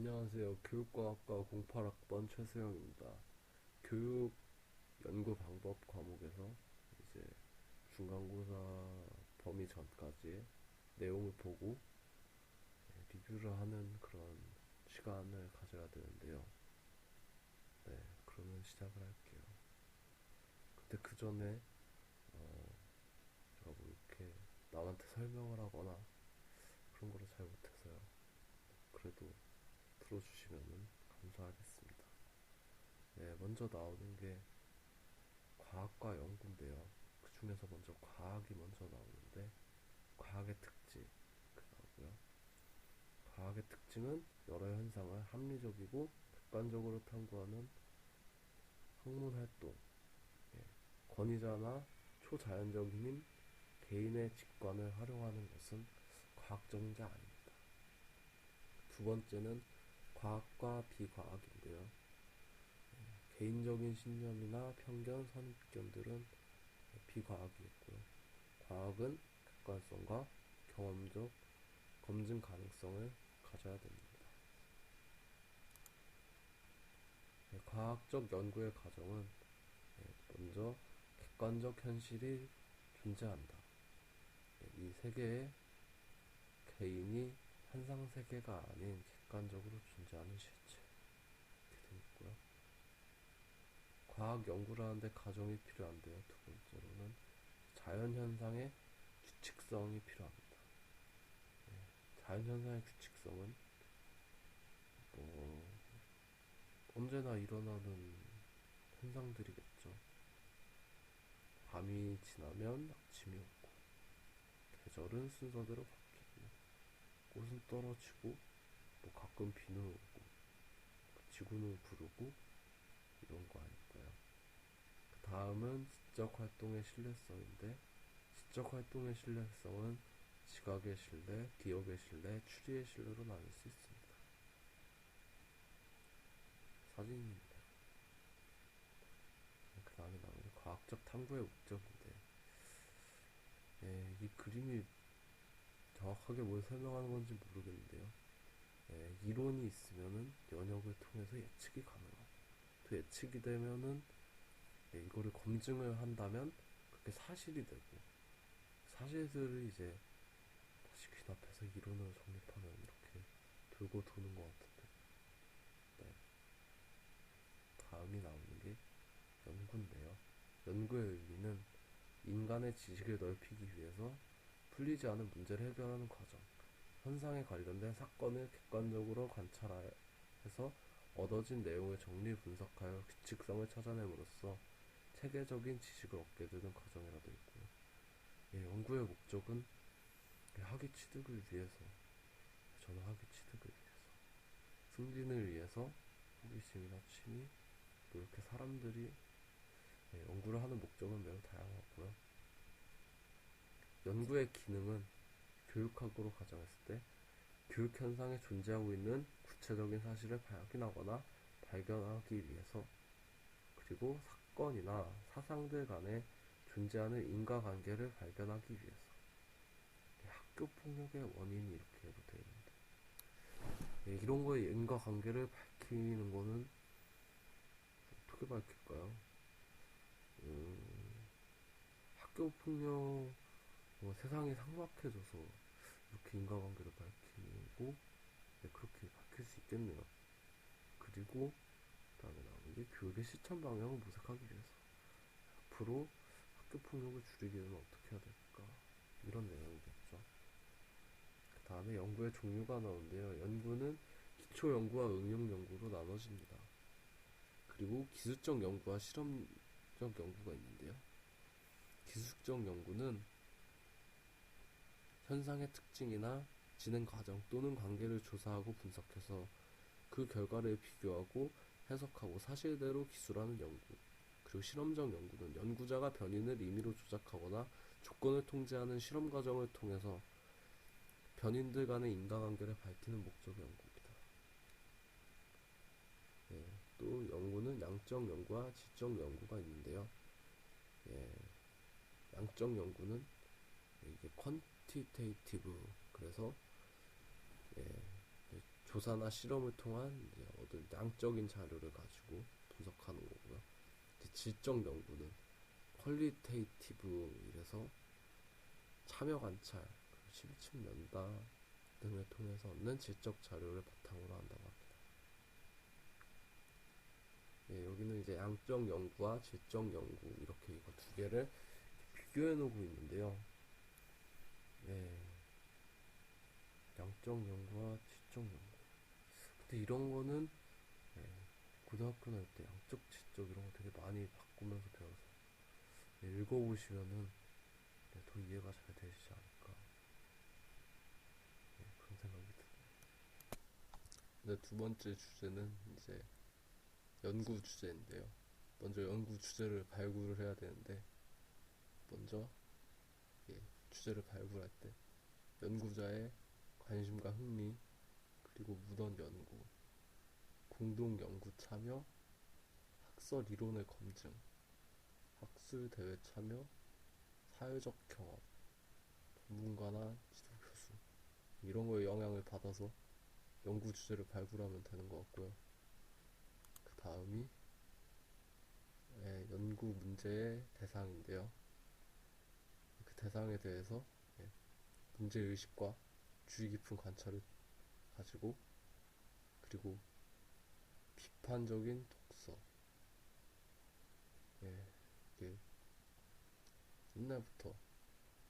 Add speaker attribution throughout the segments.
Speaker 1: 안녕하세요. 교육과학과 08학번 최수영입니다. 교육 연구 방법 과목에서 이제 중간고사 범위 전까지의 내용을 보고 리뷰를 하는 그런 시간을 가져야 되는데요. 네, 그러면 시작을 할게요. 근데 그 전에 제가 뭐 이렇게 남한테 설명을 하거나 그런 거를 잘 못해서요. 그래도 들어주시면 감사하겠습니다. 네, 먼저 나오는 게 과학과 연구인데요. 그 중에서 먼저 과학이 먼저 나오는데 과학의 특징 그 나오고요. 과학의 특징은 여러 현상을 합리적이고 객관적으로 탐구하는 학문 활동, 예, 권위자나 초자연적인 힘, 개인의 직관을 활용하는 것은 과학적인지 아닙니다. 두 번째는 과학과 비과학인데요. 개인적인 신념이나 편견, 선입견들은 비과학이겠고요. 과학은 객관성과 경험적 검증 가능성을 가져야 됩니다. 과학적 연구의 과정은 먼저 객관적 현실이 존재한다. 이 세계에 개인이 환상 세계가 아닌 객관적으로 존재하는 실체 이렇게 되어 있고요. 과학 연구를 하는데 과정이 필요한데요. 두 번째로는 자연 현상의 규칙성이 필요합니다. 자연 현상의 규칙성은 뭐 언제나 일어나는 현상들이겠죠. 밤이 지나면 아침이 오고, 계절은 순서대로 바뀌고, 꽃은 떨어지고, 뭐 가끔 비는 오고, 지구는 구르고, 이런 거 아닐까요? 그 다음은 지적 활동의 신뢰성인데, 지적 활동의 신뢰성은 지각의 신뢰, 기억의 신뢰, 추리의 신뢰로 나눌 수 있습니다. 사진입니다. 그 다음에 나오는 과학적 탐구의 목적인데, 이 그림이 정확하게 뭘 설명하는 건지 모르겠는데요. 이론이 있으면은 연역을 통해서 예측이 가능하고 또 예측이 되면은 이거를 검증을 한다면 그게 사실이 되고 사실들을 이제 다시 귀납해서 이론으로 정립하면 이렇게 돌고 도는 것 같은데 네. 다음이 나오는 게 연구인데요. 연구의 의미는 인간의 지식을 넓히기 위해서 풀리지 않은 문제를 해결하는 과정, 현상에 관련된 사건을 객관적으로 관찰해서 얻어진 내용을 정리 분석하여 규칙성을 찾아냄으로써 체계적인 지식을 얻게 되는 과정이라 되어 있고요. 연구의 목적은 학위 취득을 위해서, 저는 학위 취득을 위해서, 승진을 위해서 호기심이나 취미, 또 이렇게 사람들이 연구를 하는 목적은 매우 다양하고요. 연구의 기능은 교육학으로 가정했을 때 교육 현상에 존재하고 있는 구체적인 사실을 발견하거나 발견하기 위해서, 그리고 사건이나 사상들 간에 존재하는 인과관계를 발견하기 위해서. 학교 폭력의 원인이 이렇게도 되어 있는데 이런 거에 인과관계를 밝히는 거는 어떻게 밝힐까요? 학교 폭력 세상이 삭막해져서 이렇게 인과관계를 밝히고 그렇게 밝힐 수 있겠네요. 그리고 다음에 나오는 게 교육의 실천 방향을 모색하기 위해서 앞으로 학교 폭력을 줄이기 위해서 어떻게 해야 될까 이런 내용이겠죠. 그 다음에 연구의 종류가 나오는데요. 연구는 기초 연구와 응용 연구로 나눠집니다. 그리고 기술적 연구와 실험적 연구가 있는데요. 기술적 연구는 현상의 특징이나 진행 과정 또는 관계를 조사하고 분석해서 그 결과를 비교하고 해석하고 사실대로 기술하는 연구. 그리고 실험적 연구는 연구자가 변인을 임의로 조작하거나 조건을 통제하는 실험 과정을 통해서 변인들 간의 인과관계를 밝히는 목적의 연구입니다. 또 연구는 양적 연구와 질적 연구가 있는데요. 예, 양적 연구는 이게 퀀티테이티브, 그래서 조사나 실험을 통한 이제 얻은 양적인 자료를 가지고 분석하는 거고요. 이제 질적 연구는 퀄리테이티브 이래서 참여 관찰, 심층 면담 등을 통해서 얻는 질적 자료를 바탕으로 한다고 합니다. 예, 여기는 이제 양적 연구와 질적 연구 이렇게 이거 두 개를 비교해 놓고 있는데요. 예, 양적 연구와 질적 연구. 근데 이런 거는 예, 고등학교 다닐 때 양적, 질적 이런 거 되게 많이 바꾸면서 배워서 예, 읽어보시면은 예, 더 이해가 잘 되시지 않을까 예, 그런 생각이 듭니다. 근데 두 번째 주제는 이제 연구 주제인데요. 먼저 연구 주제를 발굴을 해야 되는데 먼저 예, 주제를 발굴할 때 연구자의 관심과 흥미 그리고 무던 연구, 공동 연구 참여, 학설 이론의 검증, 학술 대회 참여, 사회적 경험, 전문가나 지도 교수 이런 거에 영향을 받아서 연구 주제를 발굴하면 되는 것 같고요. 그 다음이 연구 문제의 대상인데요. 그 대상에 대해서 예, 문제 의식과 주의 깊은 관찰을 가지고 그리고 비판적인 독서. 예, 이게 옛날부터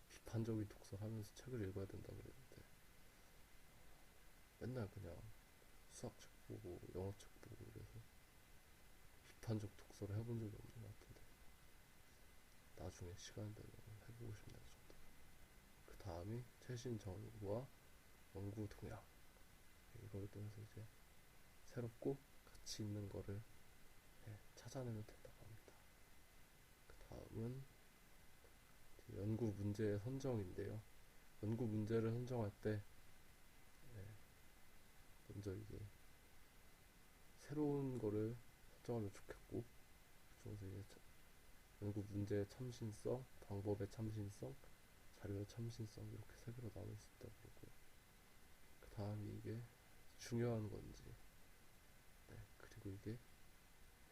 Speaker 1: 비판적인 독서를 하면서 책을 읽어야 된다고 그랬는데 맨날 그냥 수학책 보고 영어책 보고 그래서 비판적 독서를 해본 적이 없는 것 같은데 나중에 시간 되면 해보고 싶네요. 저도. 그 다음이 최신 정보와 연구 동향 이걸 통해서 이제 새롭고 가치 있는 거를 찾아내면 된다고 합니다. 그 다음은 연구 문제의 선정인데요. 연구 문제를 선정할 때 먼저 이게 새로운 거를 선정하면 좋겠고 그중에서 이제 연구 문제의 참신성, 방법의 참신성, 자료의 참신성 이렇게 세 개로 나눌 수 있다고 그러고요. 그 다음이 이게 중요한 건지 그리고 이게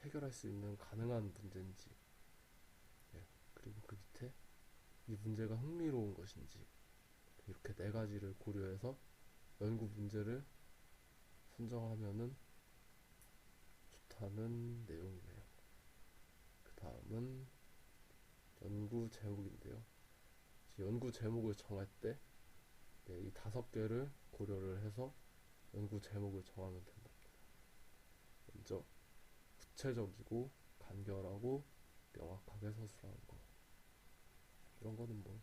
Speaker 1: 해결할 수 있는 가능한 문제인지 그리고 그 밑에 이 문제가 흥미로운 것인지 이렇게 네 가지를 고려해서 연구 문제를 선정하면은 좋다는 내용이네요. 그 다음은 연구 제목인데요. 연구 제목을 정할 때 이 다섯 개를 고려를 해서 연구 제목을 정하면 된답니다. 먼저 구체적이고 간결하고 명확하게 서술하는 거. 이런 거는 뭐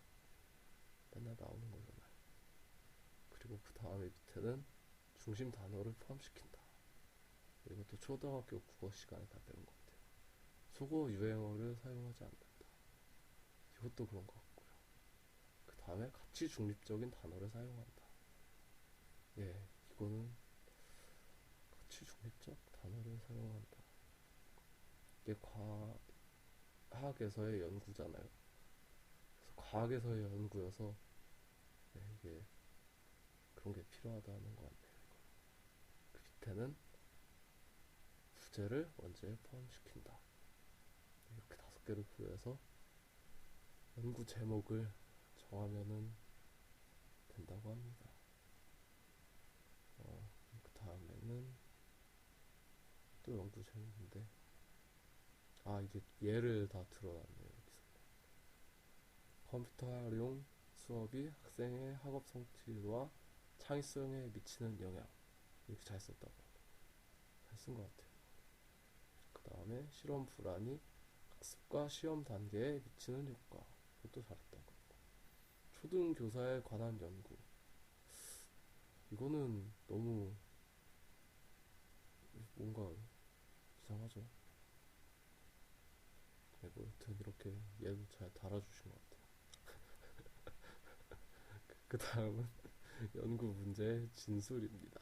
Speaker 1: 맨날 나오는 거잖아요. 그리고 그 다음에 밑에는 중심 단어를 포함시킨다. 이것도 초등학교 국어 시간에 다 배운 것 같아요. 속어 유행어를 사용하지 않는다. 이것도 그런 것 같고요. 그 다음에 가치 중립적인 단어를 사용한다. 예, 이거는 가치 중립적 단어를 사용한다. 이게 과학에서의 연구잖아요. 그래서 과학에서의 연구여서 이게 그런 게 필요하다는 것 같네요. 그 밑에는 부제를 원제에 포함시킨다. 이렇게 다섯 개를 구해서 연구 제목을 정하면은 된다고 합니다. 그 다음에는 또 연구 제목인데 이게 예를 다 드러났네요. 여기서 컴퓨터 활용 수업이 학생의 학업 성취와 창의성에 미치는 영향 이렇게 잘 썼다고 잘 쓴 것 같아요. 그 다음에 실험 불안이 학습과 시험 단계에 미치는 효과 이것도 잘했다고 했고 초등 교사에 관한 연구 이거는 너무 뭔가 이상하죠. 네, 뭐 여튼 이렇게 얘도 잘 달아주신 것 같아요. 그 다음은 연구 문제의 진술입니다.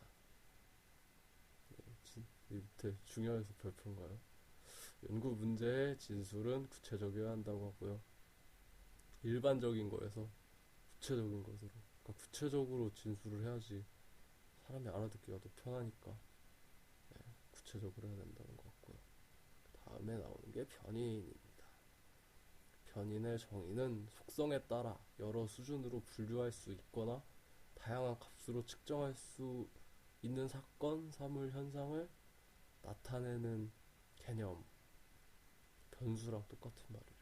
Speaker 1: 이 밑에 중요해서 별표인가요? 연구 문제의 진술은 구체적이어야 한다고 하고요. 일반적인 거에서 구체적인 것으로 그러니까 구체적으로 진술을 해야지 사람이 알아듣기가 더 편하니까 구체적으로 해야 된다는 것 같고요. 다음에 나오는 게 변인입니다. 변인의 정의는 속성에 따라 여러 수준으로 분류할 수 있거나 다양한 값으로 측정할 수 있는 사건, 사물, 현상을 나타내는 개념, 변수랑 똑같은 말이에요.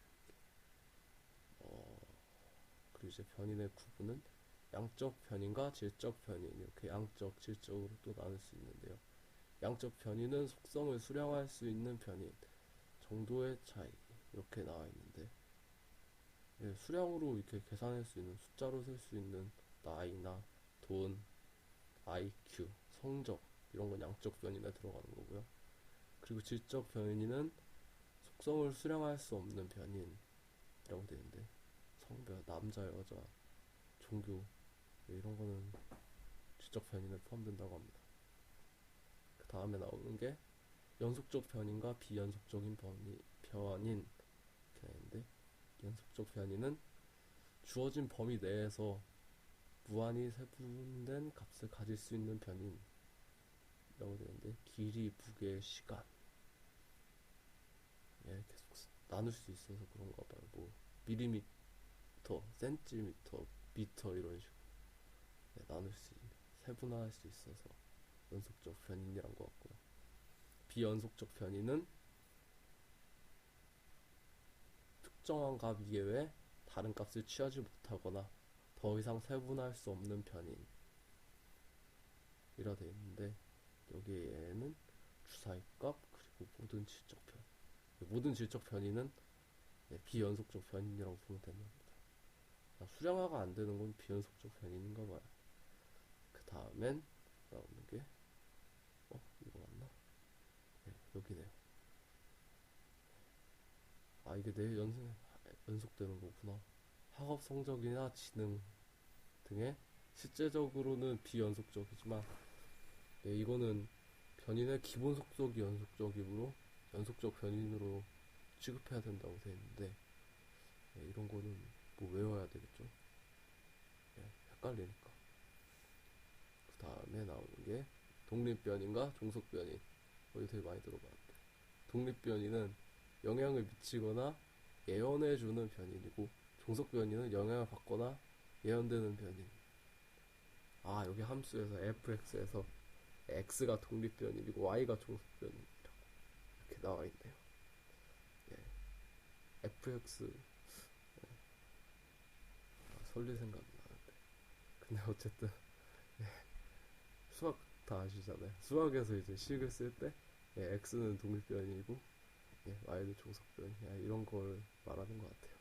Speaker 1: 그리고 이제 변인의 구분은 양적 변인과 질적 변인, 이렇게 양적, 질적으로 또 나눌 수 있는데요. 양적 변인은 속성을 수량할 수 있는 변인, 정도의 차이, 이렇게 나와 있는데, 수량으로 이렇게 계산할 수 있는, 숫자로 셀 수 있는 나이나 돈, IQ, 성적, 이런 건 양적 변인에 들어가는 거고요. 그리고 질적 변인은 속성을 수량할 수 없는 변인이라고 되는데, 성별, 남자, 여자, 종교, 이런 거는 질적 변인에 포함된다고 합니다. 그 다음에 나오는 게 연속적 변인과 비연속적인 변인 이렇게 되는데, 연속적 변인은 주어진 범위 내에서 무한히 세분된 값을 가질 수 있는 변인이라고 되는데, 길이, 무게, 시간 계속 나눌 수 있어서 그런가 봐요. 뭐 밀리미터, 센티미터, 미터 이런 식으로 나눌 수 있는, 세분화할 수 있어서 연속적 변인이란 것 같고요. 비연속적 변인은 특정한 값 이외에 다른 값을 취하지 못하거나 더 이상 세분화할 수 없는 변인이라 되어 있는데, 여기에는 주사위 값 그리고 모든 질적 변, 모든 질적 변인은 비연속적 변인이라고 보면 됩니다. 수량화가 안 되는 건 비연속적 변인인가 봐요. 그 다음엔 나오는 게 이거 맞나? 여기네요. 이게 내 연속되는 거구나. 학업 성적이나 지능 등의 실제적으로는 비연속적이지만, 이거는 변인의 기본 속속이 연속적이므로 연속적 변인으로 취급해야 된다고 되어 있는데, 이런 거는 뭐 외워야 되겠죠. 헷갈리니까. 그 다음에 나오는 게 독립변인과 종속변인. 이거 되게 많이 들어봤는데, 독립변인은 영향을 미치거나 예언해주는 변인이고, 종속변인은 영향을 받거나 예언되는 변인. 여기 함수에서 fx에서 x가 독립변인이고 y가 종속변인이라고 이렇게 나와 있네요. fx 설리 생각이 나는데, 근데 어쨌든 수학 다 아시잖아요. 수학에서 이제 식을 쓸 때 x는 독립변이고 y는 종속변이야, 이런 걸 말하는 것 같아요.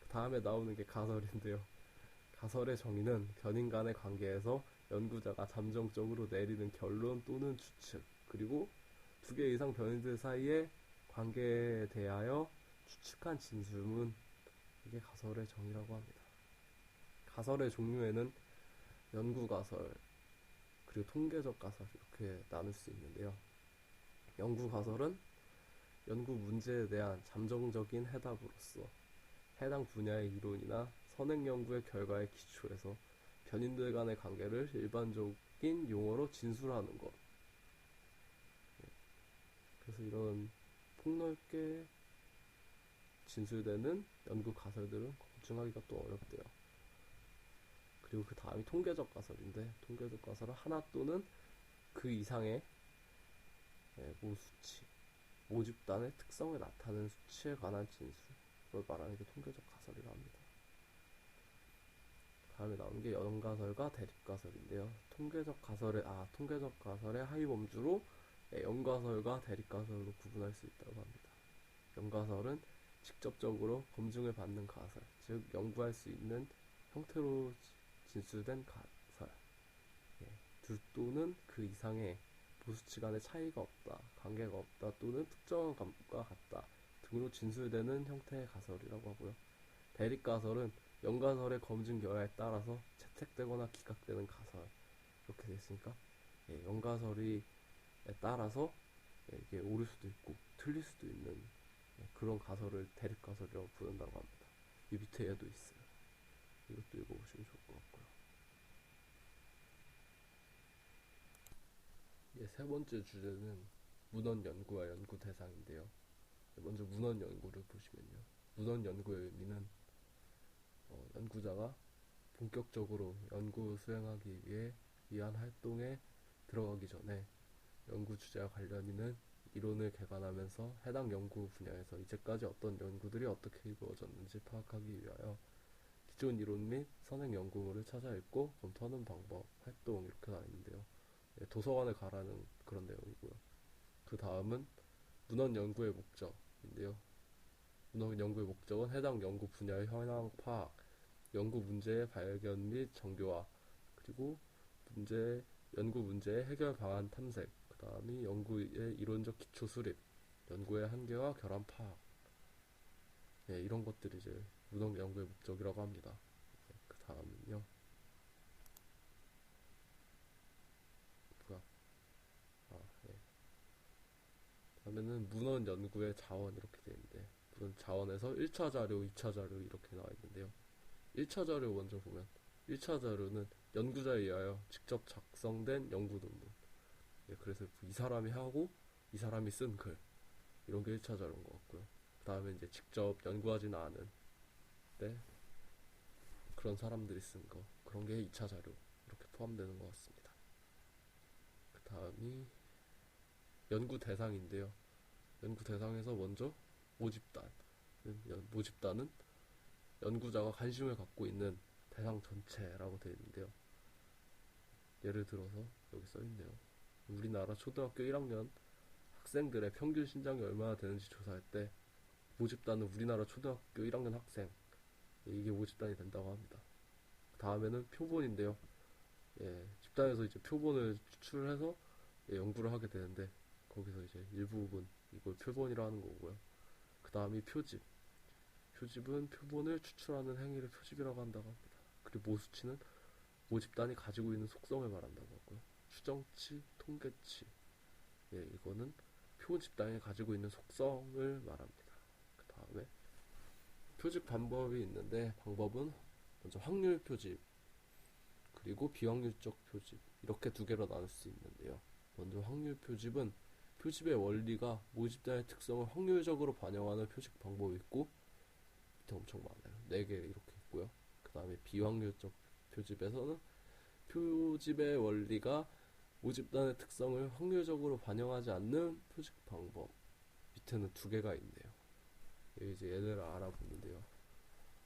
Speaker 1: 그 다음에 나오는 게 가설인데요. 가설의 정의는 변인 간의 관계에서 연구자가 잠정적으로 내리는 결론 또는 추측, 그리고 두 개 이상 변인들 사이의 관계에 대하여 추측한 진술문, 이게 가설의 정의라고 합니다. 가설의 종류에는 연구 가설, 그리고 통계적 가설, 이렇게 나눌 수 있는데요. 연구 가설은 연구 문제에 대한 잠정적인 해답으로서 해당 분야의 이론이나 선행 연구의 결과에 기초해서 변인들 간의 관계를 일반적인 용어로 진술하는 것. 그래서 이런 폭넓게 진술되는 연구 가설들은 검증하기가 또 어렵대요. 그리고 그 다음이 통계적 가설인데, 통계적 가설은 하나 또는 그 이상의 모수치, 모집단의 특성을 나타내는 수치에 관한 진술을 말하는 게 통계적 가설이라 합니다. 다음에 나오는 게 연가설과 대립가설인데요. 통계적 가설의 하위 범주로 연가설과 대립가설로 구분할 수 있다고 합니다. 연가설은 직접적으로 검증을 받는 가설, 즉 연구할 수 있는 형태로 진술된 가설, 둘 또는 그 이상의 보수치 간의 차이가 없다, 관계가 없다, 또는 특정한 값과 같다 등으로 진술되는 형태의 가설이라고 하고요. 대립가설은 연가설의 검증 결과에 따라서 채택되거나 기각되는 가설, 이렇게 됐으니까 연가설에 따라서 이게 옳을 수도 있고 틀릴 수도 있는 그런 가설을 대립가설이라고 부른다고 합니다. 이 밑에 얘도 있어요. 이것도 읽어보시면 좋을 것 같고요. 세 번째 주제는 문헌 연구와 연구 대상인데요. 먼저 문헌 연구를 보시면요. 문헌 연구의 의미는 연구자가 본격적으로 연구 수행하기 위한 활동에 들어가기 전에 연구 주제와 관련 있는 이론을 개관하면서 해당 연구 분야에서 이제까지 어떤 연구들이 어떻게 이루어졌는지 파악하기 위하여 기존 이론 및 선행 연구물을 찾아 읽고 검토하는 방법, 활동 이렇게 나와 있는데요. 도서관을 가라는 그런 내용이고요. 그 다음은 문헌 연구의 목적인데요. 문헌 연구의 목적은 해당 연구 분야의 현황 파악, 연구 문제의 발견 및 정교화, 그리고 연구 문제의 해결 방안 탐색, 그 다음이 연구의 이론적 기초 수립, 연구의 한계와 결함 파악, 이런 것들이 이제 문헌 연구의 목적이라고 합니다. 그 다음은요, 뭐야, 아, 예. 다음에는 문헌 연구의 자원 이렇게 되어 있는데, 문헌 자원에서 1차 자료, 2차 자료 이렇게 나와 있는데요. 1차 자료 먼저 보면, 1차 자료는 연구자에 의하여 직접 작성된 연구 논문. 그래서 이 사람이 하고 이 사람이 쓴 글 이런 게 1차 자료인 것 같고요. 그 다음에 이제 직접 연구하지는 않은 때 그런 사람들이 쓴 거 그런 게 2차 자료 이렇게 포함되는 것 같습니다. 그 다음이 연구 대상인데요. 연구 대상에서 먼저 모집단. 모집단은 연구자가 관심을 갖고 있는 대상 전체라고 되어 있는데요. 예를 들어서 여기 써 있네요. 우리나라 초등학교 1학년 학생들의 평균 신장이 얼마나 되는지 조사할 때 모집단은 우리나라 초등학교 1학년 학생, 이게 모집단이 된다고 합니다. 다음에는 표본인데요. 집단에서 이제 표본을 추출해서 연구를 하게 되는데 거기서 이제 일부분 이걸 표본이라 하는 거고요. 그 다음이 표집. 표집은 표본을 추출하는 행위를 표집이라고 한다고 합니다. 그리고 모수치는 모집단이 가지고 있는 속성을 말한다고 하고요. 추정치, 통계치. 이거는 표집단이 가지고 있는 속성을 말합니다. 그 다음에 표집 방법이 있는데 방법은 먼저 확률 표집 그리고 비확률적 표집 이렇게 두 개로 나눌 수 있는데요. 먼저 확률 표집은 표집의 원리가 모집단의 특성을 확률적으로 반영하는 표집 방법이 있고 밑에 엄청 많아요. 4개 이렇게 있고요. 그 다음에 비확률적 표집에서는 표집의 원리가 모집단의 특성을 확률적으로 반영하지 않는 표집 방법 밑에는 2개가 있네요. 이제 얘들을 알아보는데요.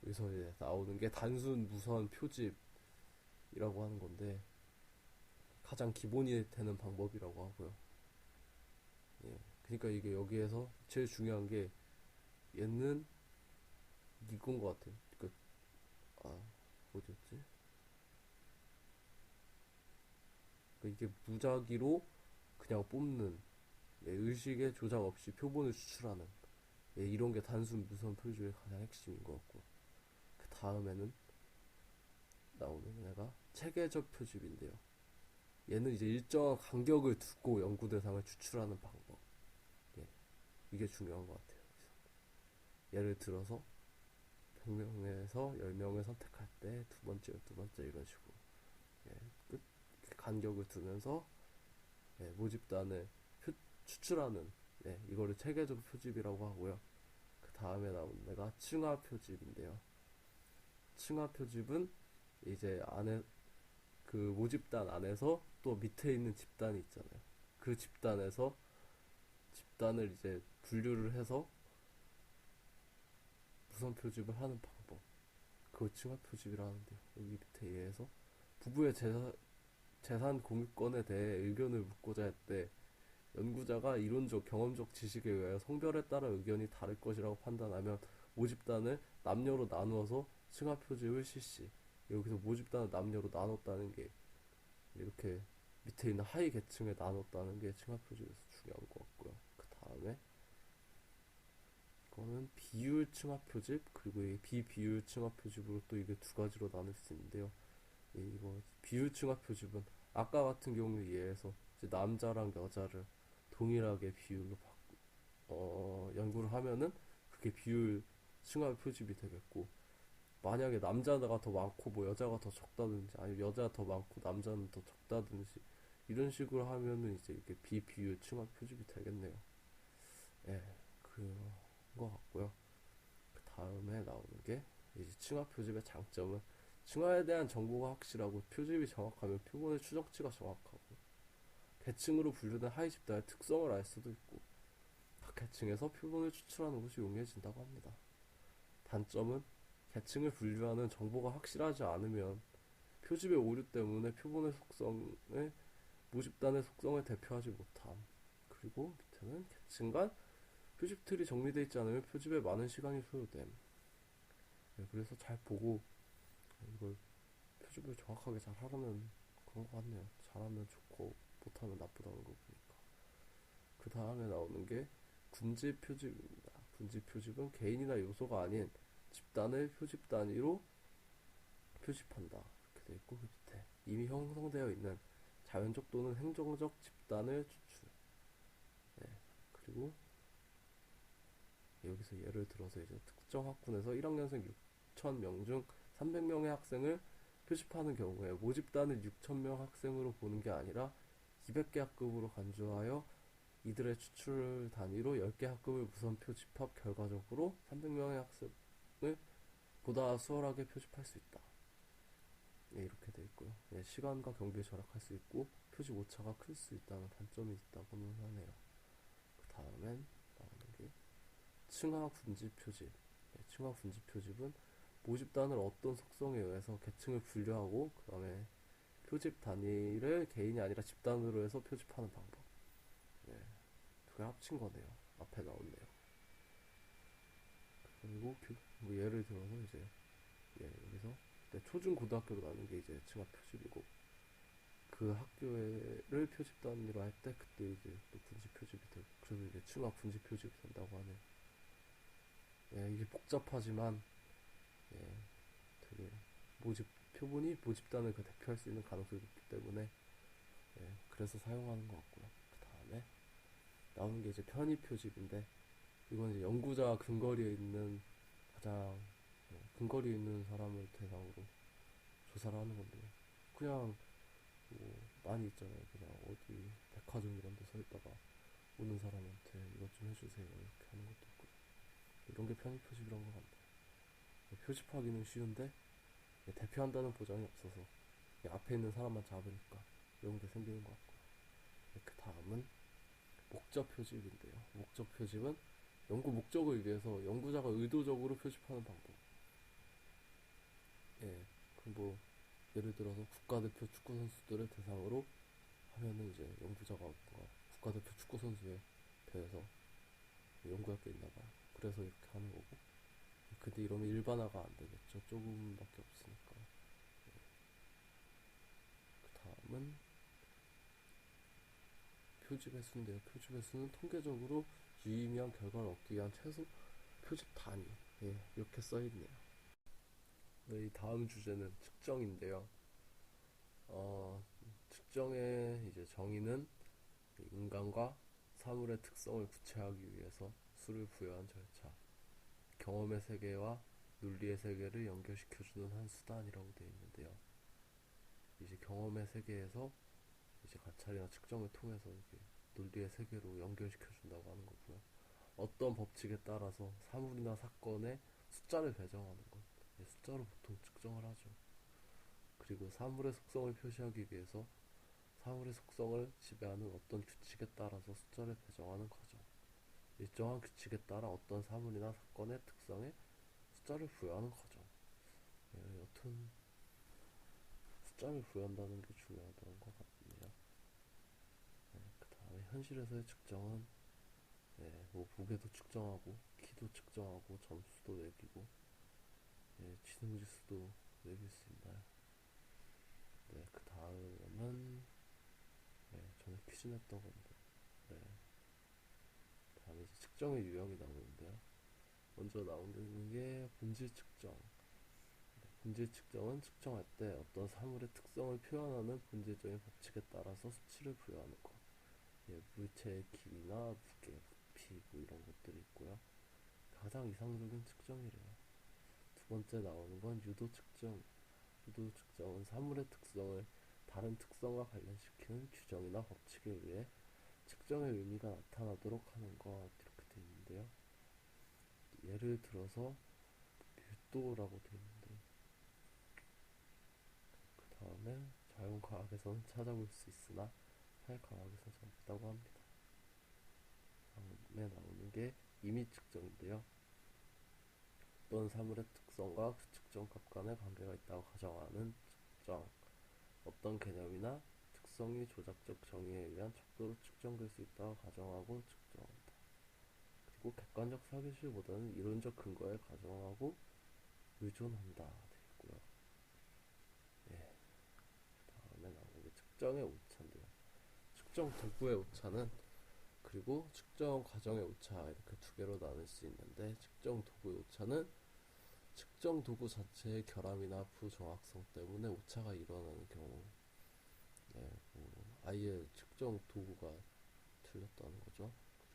Speaker 1: 여기서 이제 나오는 게 단순 무선 표집이라고 하는 건데 가장 기본이 되는 방법이라고 하고요. 그러니까 이게 여기에서 제일 중요한 게 얘는 이건 것 같아요. 그러니까 어디였지? 그러니까 이게 무작위로 그냥 뽑는 의식의 조작 없이 표본을 추출하는 이런 게 단순 무선 표집의 가장 핵심인 것 같고 그 다음에는 나오는 애가 체계적 표집인데요. 얘는 이제 일정한 간격을 두고 연구 대상을 추출하는 방법. 이게 중요한 것 같아요. 예를 들어서 100명에서 10명을 선택할 때 두 번째, 두 번째 이런 식으로 끝 간격을 두면서 모집단을 추출하는 이거를 체계적 표집이라고 하고요. 그 다음에 나온 데가 층화 표집인데요. 층화 표집은 이제 안에 그 모집단 안에서 또 밑에 있는 집단이 있잖아요. 그 집단을 이제 분류를 해서 무선 표집을 하는 방법. 그걸 층화 표집이라 하는데요. 여기 밑에 의해서 부부의 재산 공유권에 대해 의견을 묻고자 할 때 연구자가 이론적 경험적 지식에 의하여 성별에 따라 의견이 다를 것이라고 판단하면 모집단을 남녀로 나누어서 층화 표집을 실시. 여기서 모집단을 남녀로 나눴다는 게 이렇게 밑에 있는 하위 계층에 나눴다는 게 층화 표집에서 중요한 것 같고요. 그 다음에 이거는 비율 층화 표집 그리고 이 비비율 층화 표집으로 또 이게 두 가지로 나눌 수 있는데요. 이거 비율 층화 표집은 아까 같은 경우에 의해서 이제 남자랑 여자를 동일하게 비율로 연구를 하면은 그게 비율 층화 표집이 되겠고 만약에 남자가 더 많고 뭐 여자가 더 적다든지 아니면 여자가 더 많고 남자는 더 적다든지 이런 식으로 하면은 이제 이게 비비율 층화 표집이 되겠네요. 예, 그런 거 같고요. 그 다음에 나오는 게 이제 층화 표집의 장점은 층화에 대한 정보가 확실하고 표집이 정확하면 표본의 추정치가 정확하고 계층으로 분류된 하위 집단의 특성을 알 수도 있고 각 계층에서 표본을 추출하는 것이 용이해진다고 합니다. 단점은 계층을 분류하는 정보가 확실하지 않으면 표집의 오류 때문에 표본의 속성을 모집단의 속성을 대표하지 못함. 그리고 밑에는 계층 간 표집 틀이 정리되어 있지 않으면 표집에 많은 시간이 소요됨. 네, 그래서 잘 보고 이걸 표집을 정확하게 잘 하려면 그런 것 같네요. 잘하면 좋고 못하면 나쁘다는 거 보니까. 그 다음에 나오는 게 군지 표집입니다. 군지 표집은 개인이나 요소가 아닌 집단을 표집 단위로 표집한다. 이렇게 돼 있고 그 밑에 이미 형성되어 있는 자연적 또는 행정적 집단을 추출. 네, 그리고 여기서 예를 들어서 이제 특정 학군에서 1학년생 6,000명 중 300명의 학생을 표집하는 경우에 모집단을 6,000명 학생으로 보는 게 아니라 200개 학급으로 간주하여 이들의 추출 단위로 10개 학급을 우선 표집합 결과적으로 300명의 학생을 보다 수월하게 표집할 수 있다. 네, 이렇게 돼 있고요. 네, 시간과 경비를 절약할 수 있고 표집 오차가 클 수 있다는 단점이 있다고는 하네요. 그 다음엔 나오는 게 층화 분지 표집. 네, 층화 분지 표집은 모집단을 어떤 속성에 의해서 계층을 분류하고 그 다음에 표집 단위를 개인이 아니라 집단으로 해서 표집하는 방법. 네, 두 개 합친 거네요. 앞에 나왔네요. 그리고 뭐 예를 들어서 이제 여기서 초중 고등학교로 나눈 게 이제 층화 표집이고 그 학교를 표집 단위로 할 때 그때 이제 또 분지 표집이 되고 그래서 이제 층화 분지 표집이 된다고 하네요. 예, 이게 복잡하지만 예, 되게 모집 표본이 모집단을 그 대표할 수 있는 가능성이 높기 때문에 그래서 사용하는 것 같고요. 그 다음에 나오는 게 이제 편의 표집인데 이건 이제 연구자 근거리에 있는 가장 근거리에 있는 사람을 대상으로 조사를 하는 건데요. 그냥 뭐 많이 있잖아요. 그냥 어디 백화점 이런 데 서 있다가 오는 사람한테 이것 좀 해주세요 이렇게 하는 것도 있고 이런 게 편의 표집이란 것 같네요. 표집하기는 쉬운데 대표한다는 보장이 없어서 앞에 있는 사람만 잡으니까 이런 게 생기는 것 같고요. 그 다음은 목적 표집인데요. 목적 표집은 연구 목적을 위해서 연구자가 의도적으로 표집하는 방법. 예, 그뭐 예를 들어서 국가대표 축구 선수들을 대상으로 하면은 이제 연구자가 뭔가 국가대표 축구 선수에 대해서 연구할 게 있나 봐요. 그래서 이렇게 하는 거고. 근데 이러면 일반화가 안 되겠죠. 조금밖에 없으니까. 그 다음은 표집 횟수인데요. 표집 횟수는 통계적으로 유의미한 결과를 얻기 위한 최소 표집 단위. 예, 이렇게 써있네요. 네, 이 다음 주제는 측정인데요. 측정의 이제 정의는 인간과 사물의 특성을 구체화하기 위해서 수를 부여한 절차, 경험의 세계와 논리의 세계를 연결시켜주는 한 수단이라고 되어 있는데요. 이제 경험의 세계에서 이제 관찰이나 측정을 통해서 이렇게 논리의 세계로 연결시켜준다고 하는 거고요. 어떤 법칙에 따라서 사물이나 사건에 숫자를 배정하는 것. 숫자로 보통 측정을 하죠. 그리고 사물의 속성을 표시하기 위해서 사물의 속성을 지배하는 어떤 규칙에 따라서 숫자를 배정하는 과정. 일정한 규칙에 따라 어떤 사물이나 사건의 특성에 숫자를 부여하는 과정. 여튼 숫자를 부여한다는 게 중요하다는 것 같네요. 그 다음에 현실에서의 측정은 뭐 무게도 측정하고 키도 측정하고 점수도 매기고 지능지수도 매길 수 있나요? 그 다음은 전에 퀴즈 냈던 건데 네, 다음에 이제 측정의 유형이 나오는데요. 먼저 나오는 게 본질 측정. 본질 측정은 측정할 때 어떤 사물의 특성을 표현하는 본질적인 법칙에 따라서 수치를 부여하는 것. 물체의 길이나 무게, 부피 뭐 이런 것들이 있고요. 가장 이상적인 측정이래요. 두 번째 나오는 건 유도 측정. 유도 측정은 사물의 특성을 다른 특성과 관련시키는 규정이나 법칙에 의해 측정의 의미가 나타나도록 하는 것 이렇게 되어 있는데요. 예를 들어서 밀도라고 되어 있는데 그 다음에 자연과학에서는 찾아볼 수 있으나 사회과학에서는 잘 없다고 합니다. 다음에 나오는 게 임의 측정인데요. 어떤 사물의 특성과 그 측정값 간의 관계가 있다고 가정하는 측정. 어떤 개념이나 특성이 조작적 정의에 의한 척도로 측정될 수 있다고 가정하고 측정한다. 그리고 객관적 사실보다는 이론적 근거에 가정하고 의존한다 되어 있고요. 예, 다음에 나오는 게 측정의 오차인데요. 측정 도구의 오차는 그리고 측정 과정의 오차 이렇게 두 개로 나눌 수 있는데 측정 도구의 오차는 측정 도구 자체의 결함이나 부정확성 때문에 오차가 일어나는 경우 네, 아예 측정 도구가 틀렸다는 거죠.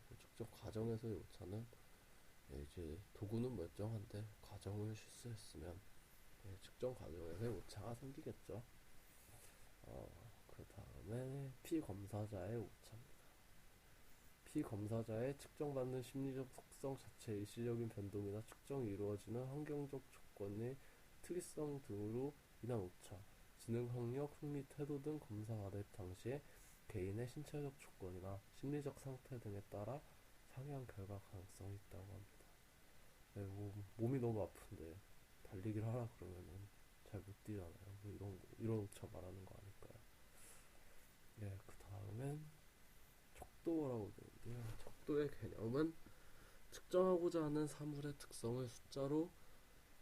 Speaker 1: 그리고 측정 과정에서의 오차는 이제 도구는 멀쩡한데 과정을 실수했으면 측정 과정에서의 오차가 생기겠죠. 그 다음에 피검사자의 오차입니다. 피검사자의 측정받는 심리적 속성 자체의 일시적인 변동이나 측정이 이루어지는 환경적 조건의 특이성 등으로 인한 오차, 지능 학력, 흥미, 태도 등 검사받을 당시에 개인의 신체적 조건이나 심리적 상태 등에 따라 상이한 결과 가능성이 있다고 합니다. 네, 몸이 너무 아픈데 달리기를 하라 그러면은 잘 못 뛰잖아요. 뭐 이런 오차 말하는 거 아닐까요? 네, 그 다음엔 척도라고 되는데요. 척도의 개념은 측정하고자 하는 사물의 특성을 숫자로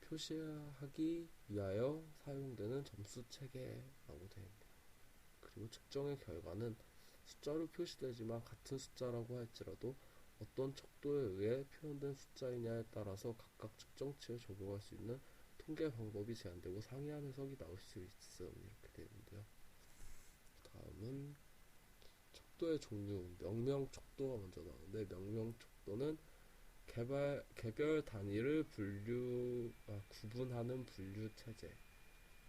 Speaker 1: 표시하기 위하여 사용되는 점수 체계라고 되어 있네요. 그리고 측정의 결과는 숫자로 표시되지만 같은 숫자라고 할지라도 어떤 척도에 의해 표현된 숫자이냐에 따라서 각각 측정치에 적용할 수 있는 통계 방법이 제한되고 상이한 해석이 나올 수 있음 이렇게 되어 있는데요. 다음은 척도의 종류, 명명 척도가 먼저 나오는데 명명 척도는 개별 단위를 구분하는 분류 체제.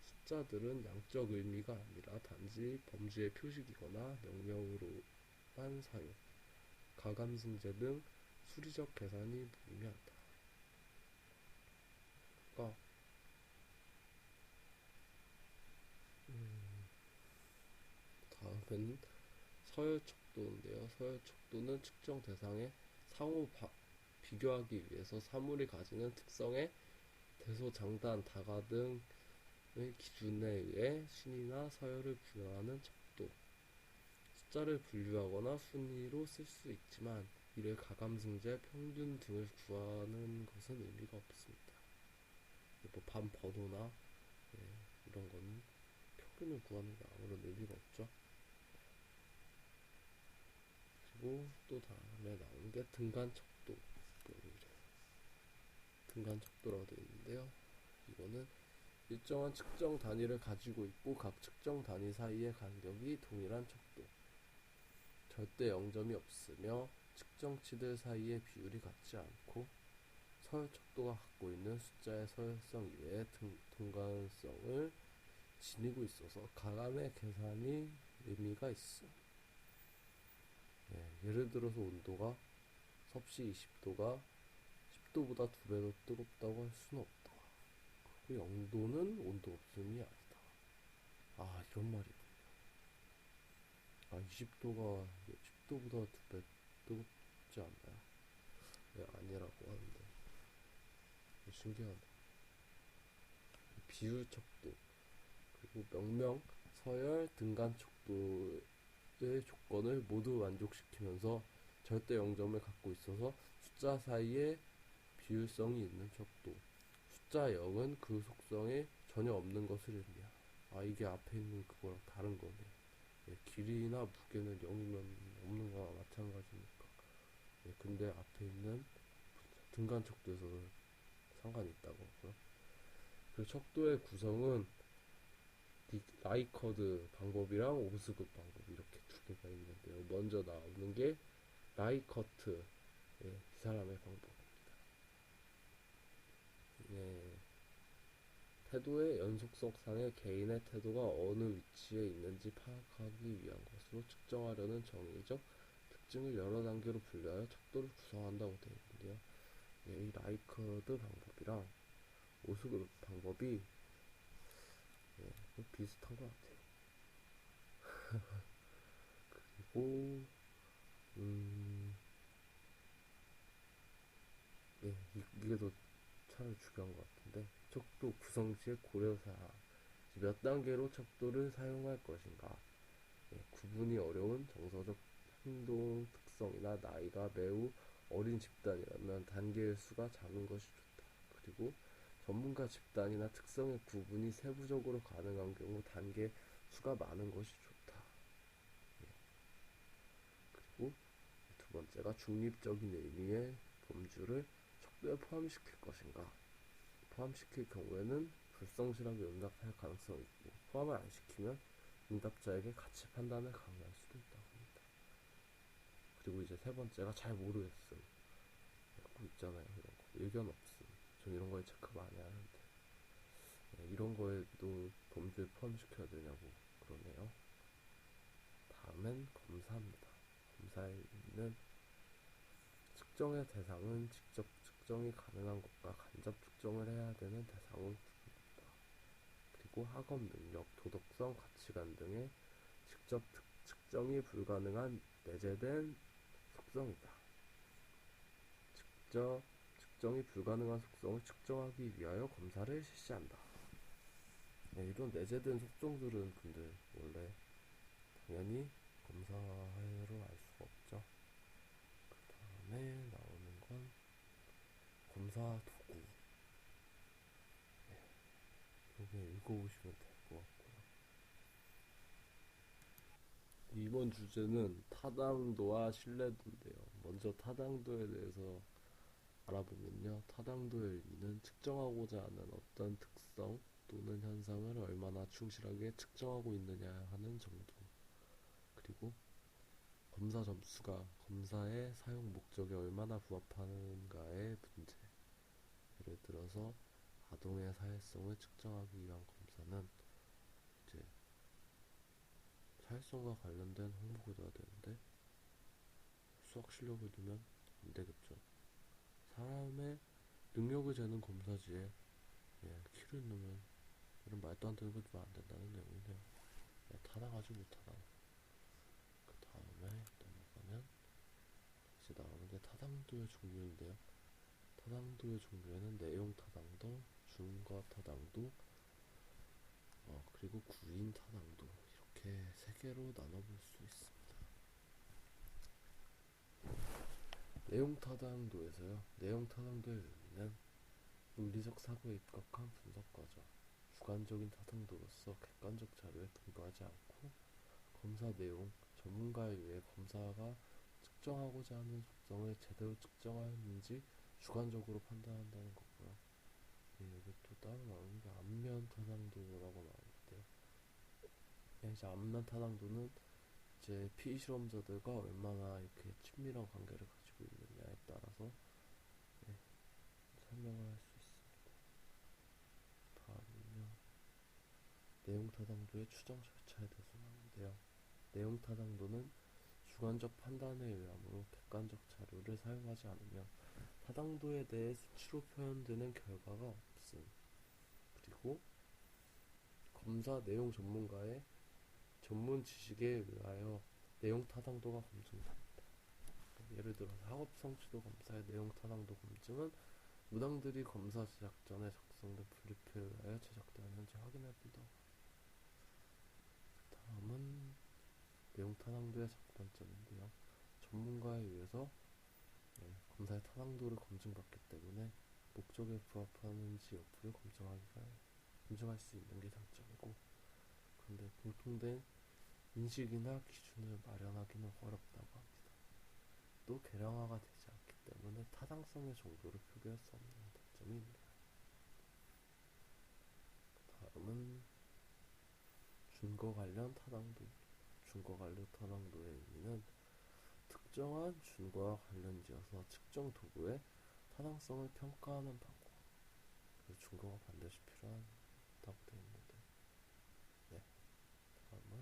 Speaker 1: 숫자들은 양적 의미가 아니라 단지 범주의 표식이거나 명명으로만 사용. 가감승제 등 수리적 계산이 무의미하다. 그러니까 다음에는 서열척도인데요. 서열척도는 측정 대상의 상호 비교하기 위해서 사물이 가지는 특성의 대소장단, 다가 등의 기준에 의해 신이나 서열을 부여하는 척도. 숫자를 분류하거나 순위로 쓸 수 있지만 이를 가감승제, 평균 등을 구하는 것은 의미가 없습니다. 뭐 반번호나 이런 거는 평균을 구하는 게 아무런 의미가 없죠. 그리고 또 다음에 나오는 게 등간척도. 등간척도라고 되어 있는데요. 이거는 일정한 측정 단위를 가지고 있고 각 측정 단위 사이의 간격이 동일한 척도. 절대 0점이 없으며 측정치들 사이의 비율이 같지 않고 서열척도가 갖고 있는 숫자의 서열성 이외에 동간성을 지니고 있어서 가감의 계산이 의미가 있어. 예를 들어서 온도가 섭씨 20도가 10도보다 2배 더 뜨겁다고 할 수는 없다. 그리고 0도는 온도 없음이 아니다. 아, 이런 말이 있군요. 아, 20도가 10도보다 2배 뜨겁지 않나요? 네, 아니라고 하는데 신기하네. 비율 척도 그리고 명명, 서열, 등간 척도의 조건을 모두 만족시키면서 절대 0점을 갖고 있어서 숫자 사이에 비율성이 있는 척도. 숫자 0은 그 속성에 전혀 없는 것을 의미한다. 아, 이게 앞에 있는 그거랑 다른 거네. 길이나 무게는 0이면 없는 거나 마찬가지니까. 근데 앞에 있는 등간 척도에서는 상관이 있다고 하고요. 그 척도의 구성은 라이커드 방법이랑 오스급 방법 이렇게 두 개가 있는데요. 먼저 나오는 게 라이커트, 이 사람의 방법입니다. 태도의 연속성상의 개인의 태도가 어느 위치에 있는지 파악하기 위한 것으로 측정하려는 정의적 특징을 여러 단계로 분류하여 척도를 구성한다고 되어 있는데요. 예, 이 라이커드 방법이랑 오스그룹 방법이 비슷한 것 같아요. 그리고 이게 더 차라리 중요한 것 같은데, 척도 구성 시의 고려사항, 몇 단계로 척도를 사용할 것인가, 구분이 어려운 정서적 행동 특성이나 나이가 매우 어린 집단이라면 단계의 수가 작은 것이 좋다. 그리고 전문가 집단이나 특성의 구분이 세부적으로 가능한 경우 단계 수가 많은 것이 좋다. 그리고 두 번째가 중립적인 의미의 범주를 척도에 포함시킬 것인가. 포함시킬 경우에는 불성실하게 응답할 가능성이 있고, 포함을 안 시키면 응답자에게 가치 판단을 강요할 수도 있다고 합니다. 그리고 이제 세 번째가 잘 모르겠음. 꼭 있잖아요, 이런 거. 의견 없음. 전 이런 거에 체크 많이 하는데, 이런 거에도 범주에 포함시켜야 되냐고 그러네요. 다음엔 검사입니다. 검사에는 측정의 대상은 직접 측정이 가능한 것과 간접 측정을 해야 되는 대상을 구분한다. 그리고 학업 능력, 도덕성, 가치관 등의 직접 측정이 불가능한 내재된 속성이다. 직접 측정이 불가능한 속성을 측정하기 위하여 검사를 실시한다. 이런 내재된 속성들은 근데 원래 당연히 검사로 알 수가 없죠. 그 다음에 나오는 건 검사 도구. 이게 읽어보시면 될 것 같고요. 이번 주제는 타당도와 신뢰도인데요. 먼저 타당도에 대해서 알아보면요. 타당도의 의미는 측정하고자 하는 어떤 특성 또는 현상을 얼마나 충실하게 측정하고 있느냐 하는 정도. 그리고 검사 점수가 검사의 사용 목적에 얼마나 부합하는가의 문제. 예를 들어서 아동의 사회성을 측정하기 위한 검사는 이제 사회성과 관련된 항목을 둬야 되는데 수학 실력을 두면 안 되겠죠. 사람의 능력을 재는 검사지에 키를 넣으면 이런 말도 안 되는 거 주면 안 된다는 내용이네요. 타당하지 못하다. 그 다음에 넘어가면 이제 나오는 게 타당도의 종류인데요. 타당도의 종류에는 내용 타당도, 준과 타당도, 그리고 구인 타당도 이렇게 세 개로 나눠볼 수 있습니다. 내용 타당도에서요. 내용 타당도의 의미는 물리적 사고에 입각한 분석 과정, 주관적인 타당도로서 객관적 자료에 근거하지 않고 검사 내용, 전문가에 의해 검사가 측정하고자 하는 속성을 제대로 측정하였는지 주관적으로 판단한다는 거고요. 여기 또 따로 나오는 게 안면 타당도라고 나오는데요. 이제 안면 타당도는 이제 피실험자들과 얼마나 이렇게 친밀한 관계를 가지고 있느냐에 따라서 설명을 할 수 있습니다. 다음은요. 내용 타당도의 추정 절차에 대해서 나오는데요. 내용 타당도는 주관적 판단에 의하므로 객관적 자료를 사용하지 않으며 타당도에 대해 수치로 표현되는 결과가 없음. 그리고 검사 내용 전문가의 전문 지식에 의하여 내용 타당도가 검증됩니다. 예를 들어서 학업 성취도 검사의 내용 타당도 검증은 무당들이 검사 제작 전에 작성된 분류표에 의하여 제작되었는지 확인해 본다고. 다음은 내용 타당도의 접근점인데요. 전문가에 의해서 검사의 타당도를 검증받기 때문에 목적에 부합하는지 여부를 검증할 수 있는 게 장점이고, 그런데 공통된 인식이나 기준을 마련하기는 어렵다고 합니다. 또 개량화가 되지 않기 때문에 타당성의 정도를 표기할 수 없는 단점이 있네요. 다음은 준거 관련 타당도. 준거 관련 타당도의 의미는 특정한 준거와 관련지어서 측정 도구의 타당성을 평가하는 방법. 그래서 준거가 반드시 필요한 않다고 되어 있는데, 네, 다음은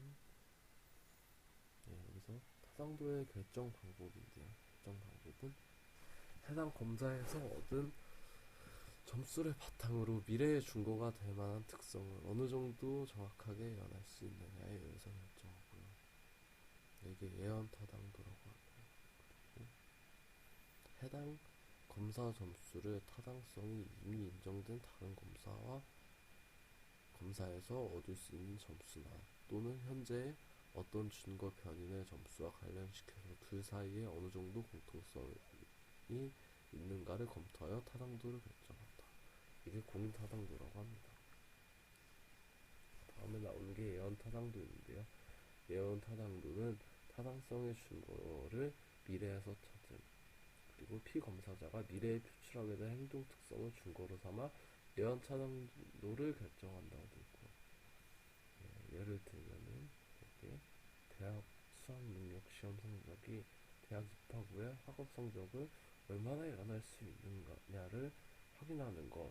Speaker 1: 여기서 타당도의 결정 방법인데요. 결정 방법은 해당 검사에서 얻은 점수를 바탕으로 미래의 준거가 될 만한 특성을 어느 정도 정확하게 예언할 수 있느냐에 의해서 결정하고요. 이게 예언 타당도라고 하고요. 그리고 해당 검사 점수를 타당성이 이미 인정된 다른 검사에서 얻을 수 있는 점수나 또는 현재 어떤 준거 변인의 점수와 관련시켜서 둘 사이에 어느 정도 공통성이 있는가를 검토하여 타당도를 결정한다. 이게 공인 타당도라고 합니다. 다음에 나오는 게 예언 타당도인데요. 예언 타당도는 타당성의 준거를 미래에서 찾은, 그리고 피검사자가 미래에 표출하게 될 행동 특성을 준거로 삼아 예언 타당도를 결정한다고 되어 있고요. 예를 들면은 이게 대학 수학 능력 시험 성적이 대학 입학 후에 학업 성적을 얼마나 예언할 수 있느냐를 확인하는 것,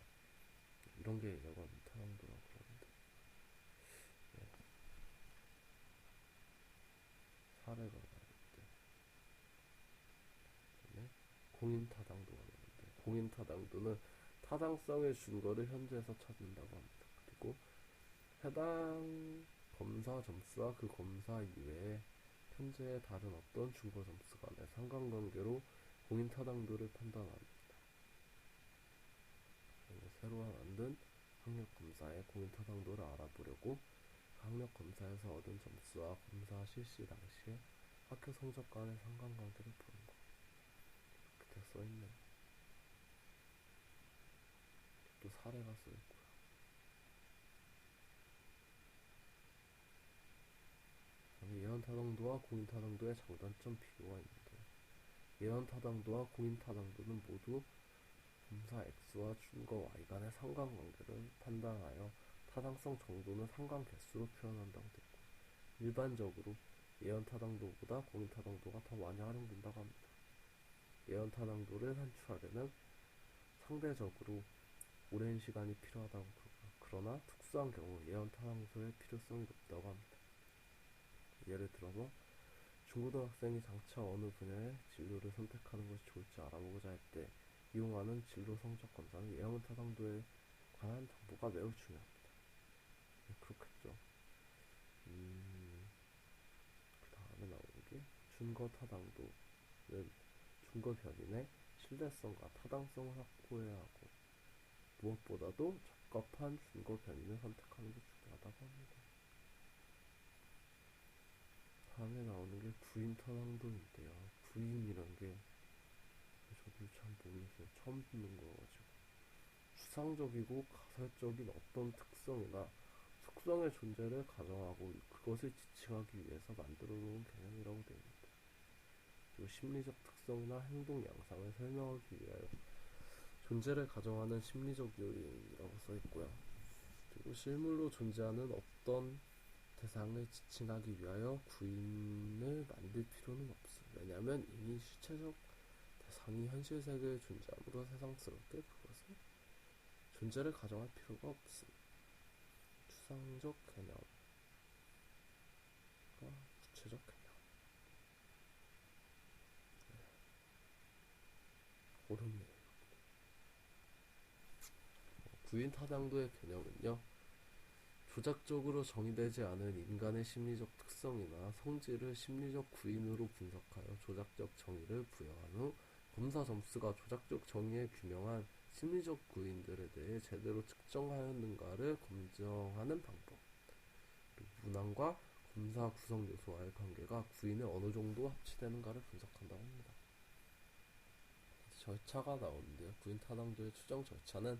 Speaker 1: 이런 게 예언 타당도라고 그러는데, 사례가 나올 때 그다음에 공인 타당도가 나오는데, 공인 타당도는 타당성의 준거를 현재에서 찾는다고 합니다. 그리고 해당 검사 점수와 그 검사 이외에 현재의 다른 어떤 준거 점수 간의 상관관계로 공인 타당도를 판단합니다. 새로 만든 학력 검사의 공인 타당도를 알아보려고 학력 검사에서 얻은 점수와 검사 실시 당시에 학교 성적 간의 상관관계를 보는 것. 그때 써있네요. 또 사례가 써있고요. 다음에 예언 타당도와 공인 타당도의 장단점 비교가 있는데요. 예언 타당도와 공인 타당도는 모두 검사 X와 준거 Y 간의 상관관계를 판단하여 타당성 정도는 상관 개수로 표현한다고 되어 있고, 일반적으로 예언 타당도보다 공인 타당도가 더 많이 활용된다고 합니다. 예언 타당도를 산출하려면 상대적으로 오랜 시간이 필요하다고 그러고요. 그러나 특수한 경우 예언 타당도의 필요성이 높다고 합니다. 예를 들어서 중고등학생이 장차 어느 분야의 진로를 선택하는 것이 좋을지 알아보고자 할 때 이용하는 진로 성적 검사는 예언 타당도에 관한 정보가 매우 중요합니다. 네, 그렇겠죠. 그 다음에 나오는 게 준거 타당도는 준거 변인의 신뢰성과 타당성을 확보해야 하고, 무엇보다도 적합한 준거 변인을 선택하는 게 중요하다고 합니다. 다음에 나오는 게 구인 타당도인데요. 구인이란 게 저도 참 모르겠어요. 처음 듣는 거가지고. 추상적이고 가설적인 어떤 특성이나 속성의 존재를 가정하고 그것을 지칭하기 위해서 만들어 놓은 개념이라고 되어 있습니다. 그리고 심리적 특성이나 행동 양상을 설명하기 위하여 존재를 가정하는 심리적 요인이라고 써 있고요. 그리고 실물로 존재하는 어떤 대상을 지칭하기 위하여 구인을 만들 필요는 없음. 왜냐하면 이미 실체적 대상이 현실 세계에 존재하므로 세상스럽게 그것을 존재를 가정할 필요가 없음. 추상적 개념과 구체적 개념. 어렵네요. 구인 타당도의 개념은요, 조작적으로 정의되지 않은 인간의 심리적 특성이나 성질을 심리적 구인으로 분석하여 조작적 정의를 부여한 후 검사 점수가 조작적 정의에 규명한 심리적 구인들에 대해 제대로 측정하였는가를 검증하는 방법. 문항과 검사 구성 요소와의 관계가 구인에 어느 정도 합치되는가를 분석한다고 합니다. 절차가 나오는데요. 구인 타당도의 추정 절차는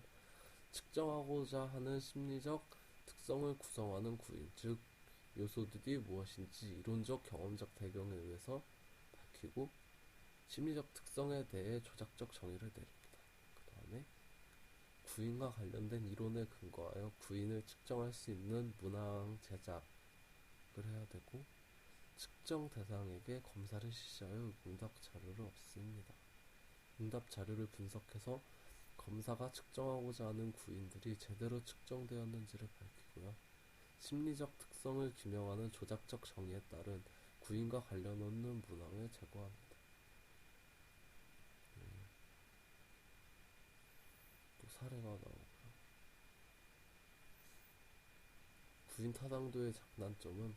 Speaker 1: 측정하고자 하는 심리적 특성을 구성하는 구인, 즉 요소들이 무엇인지 이론적 경험적 배경에 의해서 밝히고 심리적 특성에 대해 조작적 정의를 내립니다. 그 다음에 구인과 관련된 이론에 근거하여 구인을 측정할 수 있는 문항 제작을 해야 되고, 측정 대상에게 검사를 실시하여 응답 자료를 얻습니다. 응답 자료를 분석해서 검사가 측정하고자 하는 구인들이 제대로 측정되었는지를 밝히고요. 심리적 특성을 규명하는 조작적 정의에 따른 구인과 관련 없는 문항을 제거합니다. 또 사례가 나오고요. 구인 타당도의 장단점은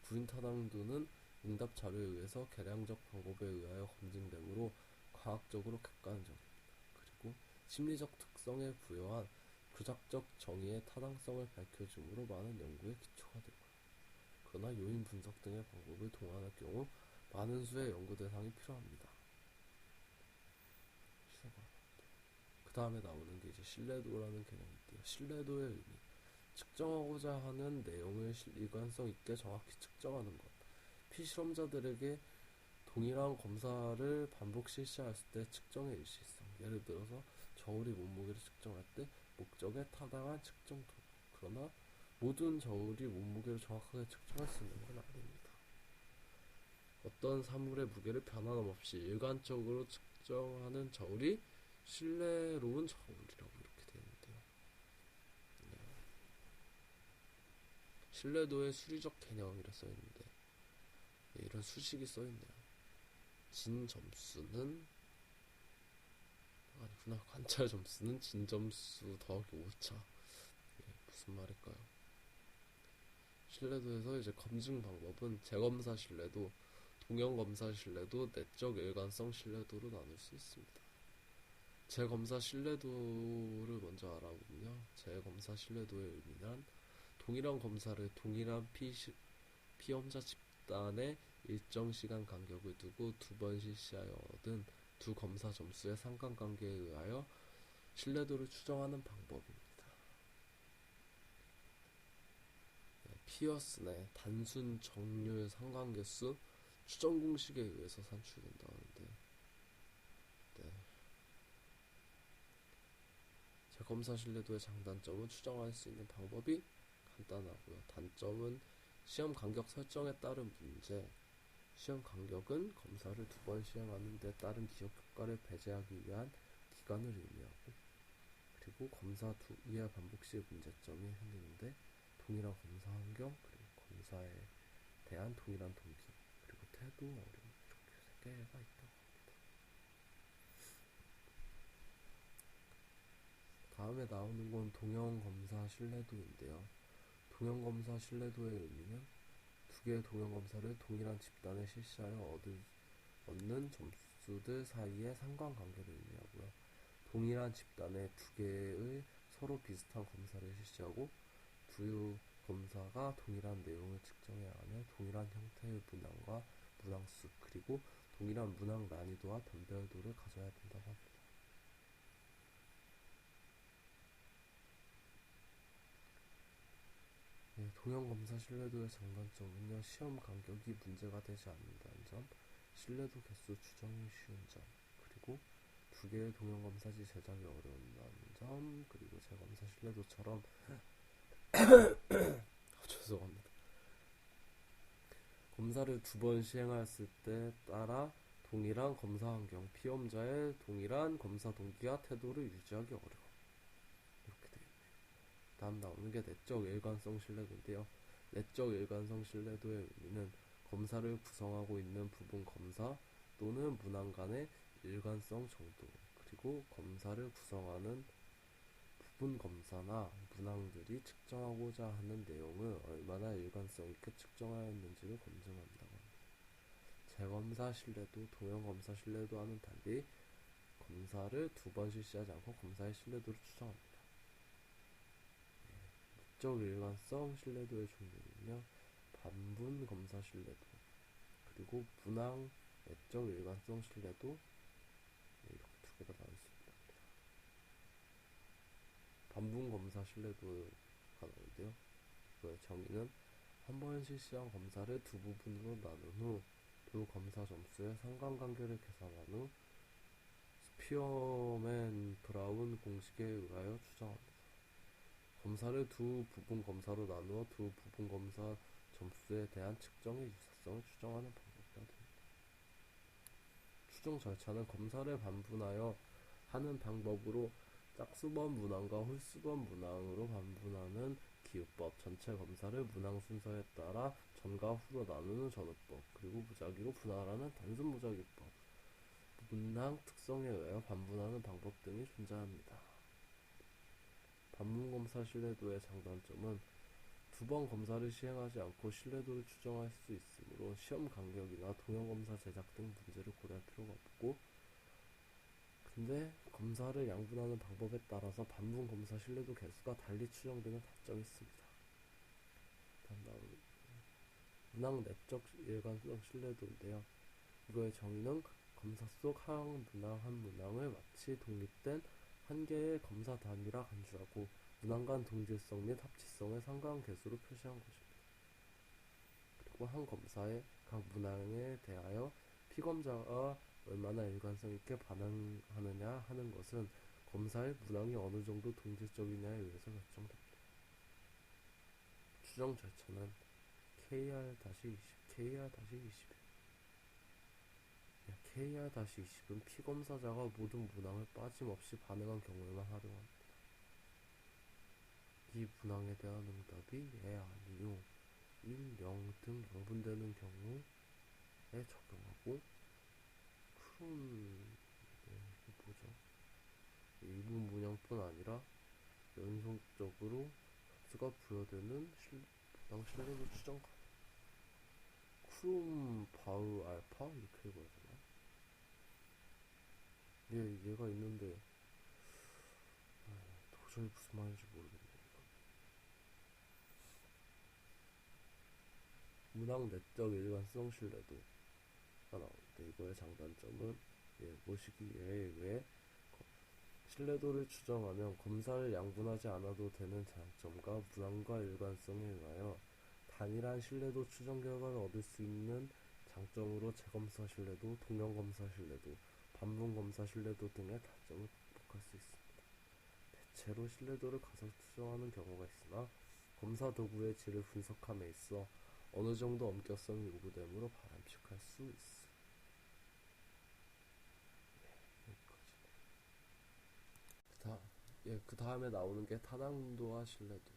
Speaker 1: 구인 타당도는 응답 자료에 의해서 계량적 방법에 의하여 검증되므로 과학적으로 객관적입니다. 그리고 심리적 특성에 부여한 조작적 정의의 타당성을 밝혀주므로 많은 연구에 기초가 되고요. 그러나 요인 분석 등의 방법을 동원할 경우 많은 수의 연구 대상이 필요합니다. 그 다음에 나오는 게 이제 신뢰도라는 개념인데요. 신뢰도의 의미. 측정하고자 하는 내용을 일관성 있게 정확히 측정하는 것. 피실험자들에게 동일한 검사를 반복 실시했을 때 측정의 일시성. 예를 들어서 저울이 몸무게를 측정할 때 목적에 타당한 측정 도구. 그러나 모든 저울이 몸무게를 정확하게 측정할 수 있는 건 아닙니다. 어떤 사물의 무게를 변함없이 일관적으로 측정하는 저울이 신뢰로운 저울이라고 이렇게 되어 있는데요. 네. 신뢰도의 수리적 개념이라 써 있는데 네, 이런 수식이 써 있네요. 진 점수는 아니구나. 관찰 점수는 진 점수 더하기 5차. 네, 무슨 말일까요? 신뢰도에서 이제 검증 방법은 재검사 신뢰도, 동형 검사 신뢰도, 내적 일관성 신뢰도로 나눌 수 있습니다. 재검사 신뢰도를 먼저 알아보면요. 재검사 신뢰도의 의미는 동일한 검사를 동일한 피험자 집단의 일정 시간 간격을 두고 두 번 실시하여 얻은 두 검사 점수의 상관관계에 의하여 신뢰도를 추정하는 방법입니다. 네, 피어슨의 단순 정률 상관계수 추정 공식에 의해서 산출된다는데 네. 재검사 신뢰도의 장단점은 추정할 수 있는 방법이 간단하고요. 단점은 시험 간격 설정에 따른 문제. 시험 간격은 검사를 두 번 시행하는 데 따른 기억 효과를 배제하기 위한 기간을 의미하고, 그리고 검사 두 이하 반복 시의 문제점이 생기는데 동일한 검사 환경, 그리고 검사에 대한 동일한 동기, 그리고 태도 어려움, 이렇게 세 개가 있다고 합니다. 다음에 나오는 건 동형 검사 신뢰도인데요. 동형 검사 신뢰도의 의미는 두 개의 동형 검사를 동일한 집단에 실시하여 얻는 점수들 사이의 상관관계를 의미하고요. 동일한 집단의 두 개의 서로 비슷한 검사를 실시하고 두 검사가 동일한 내용을 측정해야 하며 동일한 형태의 문항과 문항수, 그리고 동일한 문항 난이도와 변별도를 가져야 된다고 합니다. 네, 동형 검사 신뢰도의 장단점은요. 시험 간격이 문제가 되지 않는다는 점, 신뢰도 개수 추정이 쉬운 점, 그리고 두 개의 동형 검사지 제작이 어려운다는 점, 그리고 재검사 신뢰도처럼 죄송합니다. 검사를 두 번 시행했을 때 따라 동일한 검사 환경, 피험자의 동일한 검사 동기와 태도를 유지하기 어려워. 이렇게 되어 있네요. 다음 나오는 게 내적 일관성 신뢰도인데요. 내적 일관성 신뢰도의 의미는 검사를 구성하고 있는 부분 검사 또는 문항 간의 일관성 정도, 그리고 검사를 구성하는 부분 검사나 문항들이 측정하고자 하는 내용을 얼마나 일관성 있게 측정하였는지를 검증한다고 합니다. 재검사 신뢰도, 동형 검사 신뢰도와는 달리 검사를 두 번 실시하지 않고 검사의 신뢰도를 추정합니다. 내적 일관성 신뢰도의 종류는요, 반분 검사 신뢰도, 그리고 문항 내적 일관성 신뢰도, 네, 이렇게 두 개가 나올 수 있습니다. 반분 검사 신뢰도가 나오는데요. 그 정의는 한 번 실시한 검사를 두 부분으로 나눈 후 두 검사 점수의 상관관계를 계산한 후 스피어맨 브라운 공식에 의하여 추정합니다. 검사를 두 부분 검사로 나누어 두 부분 검사 점수에 대한 측정의 유사성을 추정하는 방법이라 됩니다. 추정 절차는 검사를 반분하여 하는 방법으로 짝수번 문항과 홀수번 문항으로 반분하는 기호법, 전체 검사를 문항 순서에 따라 전과 후로 나누는 전후법, 그리고 무작위로 분할하는 단순 무작위법, 문항 특성에 의하여 반분하는 방법 등이 존재합니다. 반문검사 신뢰도의 장단점은 두 번 검사를 시행하지 않고 신뢰도를 추정할 수 있으므로 시험 간격이나 동영검사 제작 등 문제를 고려할 필요가 없고, 근데 검사를 양분하는 방법에 따라서 반문검사 신뢰도 개수가 달리 추정되는 단점이 있습니다. 다음 문항 내적 일관성 신뢰도인데요. 이거의 정의는 검사 속 한 문항 한 문항을 마치 독립된 한 개의 검사 단위라 간주하고 문항 간 동질성 및 합치성을 상관 계수로 표시한 것입니다. 그리고 한 검사의 각 문항에 대하여 피검자가 얼마나 일관성 있게 반응하느냐 하는 것은 검사의 문항이 어느 정도 동질적이냐에 의해서 결정됩니다. 추정 절차는 KR-20, KR-20. KR-20은 피검사자가 모든 문항을 빠짐없이 반응한 경우에만 활용합니다. 이 문항에 대한 응답이 예, 아니요, 1, 0 등 양분되는 경우에 적용하고, 뭐죠? 일부 문항뿐 아니라 연속적으로 접수가 부여되는 문항 신뢰도 추정 가능. 크룸 바우 알파 이렇게 읽어야 되나? 얘가 있는데 도저히 무슨 말인지 모르겠네. 문항 내적 일관성 신뢰도가 나오는데, 이거의 장단점은 모시기에 의해 신뢰도를 추정하면 검사를 양분하지 않아도 되는 장점과 문항과 일관성에 의하여 단일한 신뢰도 추정 결과를 얻을 수 있는 장점으로 재검사 신뢰도, 동영검사 신뢰도, 반문검사 신뢰도 등의 단점을 극복할 수 있습니다. 대체로 신뢰도를 가상 추정하는 경우가 있으나 검사 도구의 질을 분석함에 있어 어느 정도 엄격성이 요구되므로 바람직할 수 있어. 그 다음에 나오는 게 타당도와 신뢰도.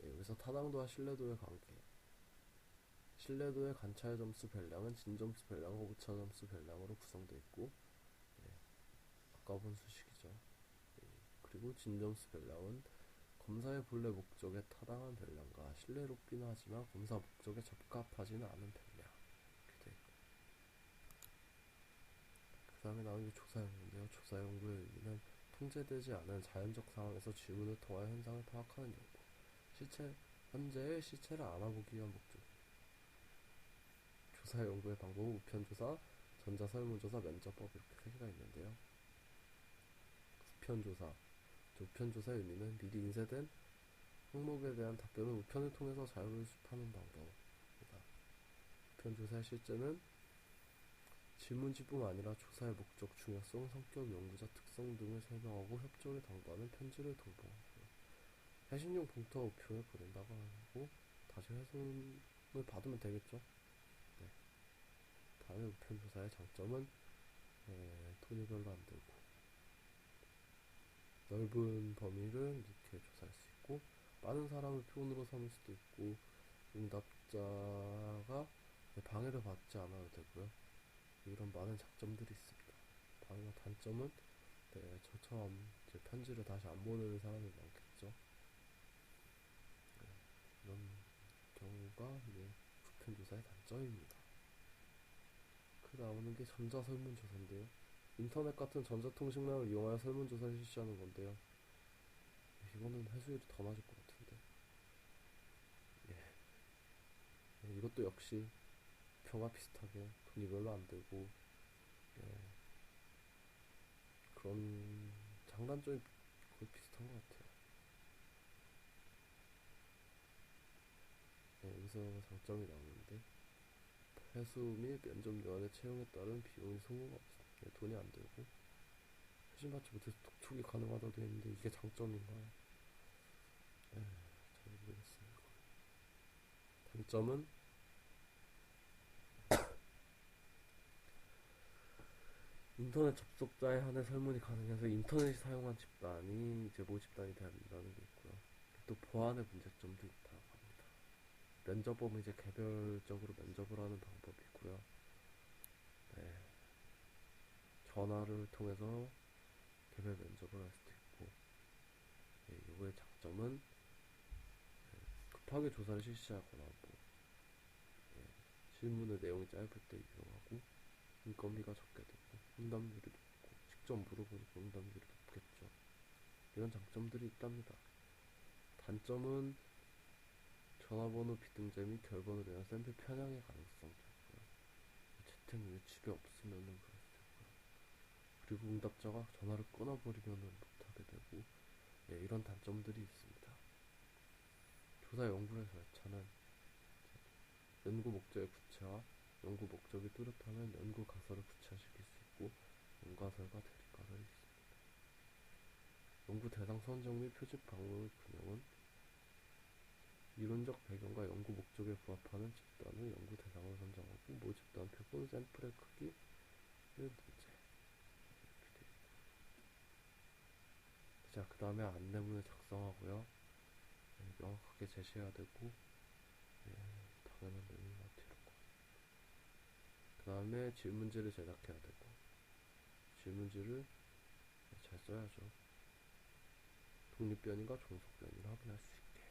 Speaker 1: 여기서 타당도와 신뢰도의 관계. 신뢰도의 관찰 점수 별량은 진점수 별량과 오차 점수 별량으로 구성되어 있고, 아까 본 수식이죠. 그리고 진점수 별량은 검사의 본래 목적에 타당한 별량과 신뢰롭기는 하지만 검사 목적에 적합하지는 않은 별량. 이렇게 돼 있고. 그 다음에 나오는 게 조사 연구인데요. 조사 연구의 의미는 통제되지 않은 자연적 상황에서 질문을 통하여 현상을 파악하는 연구. 현재의 시체를 알아보기 위한 목적. 조사 연구의 방법은 우편조사, 전자설문조사, 면접법 이렇게 세 개가 있는데요. 우편조사. 우편조사의 의미는 미리 인쇄된 항목에 대한 답변을 우편을 통해서 자료를 수집하는 방법입니다. 우편조사의 실제는 질문지뿐만 아니라 조사의 목적, 중요성, 성격, 연구자 특성 등을 설명하고 협조를 당부하는 편지를 동봉하고요. 회신용 봉투와 우표를 보낸다고 하고 다시 회손을 받으면 되겠죠. 네. 다음에 우편조사의 장점은 돈이 별로 안 들고 넓은 범위를 이렇게 조사할 수 있고, 많은 사람을 표본으로 삼을 수도 있고, 응답자가 방해를 받지 않아도 되고요. 이런 많은 장점들이 있습니다. 방해와 단점은 저처럼 이제 편지를 다시 안 보내는 사람이 많겠죠. 이런 경우가 우편조사의 단점입니다. 그 나오는 게 전자설문조사인데요. 인터넷 같은 전자통신망을 이용하여 설문조사를 실시하는 건데요. 이거는 회수율이 더 낮을 것 같은데. 이것도 역시 평화 비슷하게 돈이 별로 안 들고, 그런 장단점이 거의 비슷한 것 같아요. 여기서 장점이 나오는데, 회수 및 면접위원회 채용에 따른 비용이 소모가 없습니다. 돈이 안 들고 회신받지 못해서 독촉이 가능하다고 되어 있는데 이게 장점인가요? 잘 모르겠어요. 단점은 인터넷 접속자에 한해 설문이 가능해서 인터넷이 사용한 집단이 이제 모집단이 된다는 게 있고요. 또 보안의 문제점도 있다고 합니다. 면접범은 이제 개별적으로 면접을 하는 방법이고요. 네, 전화를 통해서 개별 면접을 할 수도 있고, 네, 이거의 장점은 급하게 조사를 실시하거나 뭐 질문의 내용이 짧을 때 유용하고 인건비가 적게 되고 응답률이 높고 직접 물어보니까 응답률이 높겠죠. 이런 장점들이 있답니다. 단점은 전화번호 비등재 및 결번으로 인한 샘플 편향의 가능성도 있고요. 채팅 유출이 없으면은 그럴 수 있고요. 그리고 응답자가 전화를 끊어버리면은 못하게 되고, 예, 이런 단점들이 있습니다. 조사 연구의 절차는 연구 목적의 구체화, 연구 목적이 뚜렷하면 연구 가설을 구체화시킬 수 있고 연가설과 대립가설이 있습니다. 연구 대상 선정 및 표집 방법의 균형은 이론적 배경과 연구 목적에 부합하는 집단의 연구 대상을 선정하고 모집단 표본 샘플의 크기의 문제. 자, 그 다음에 안내문을 작성하고요. 네, 명확하게 제시해야 되고, 네, 당연한 내용인 것 같아요. 그 다음에 질문지를 제작해야 되고, 질문지를 잘 써야죠. 독립변인과 종속변인을 확인할 수 있게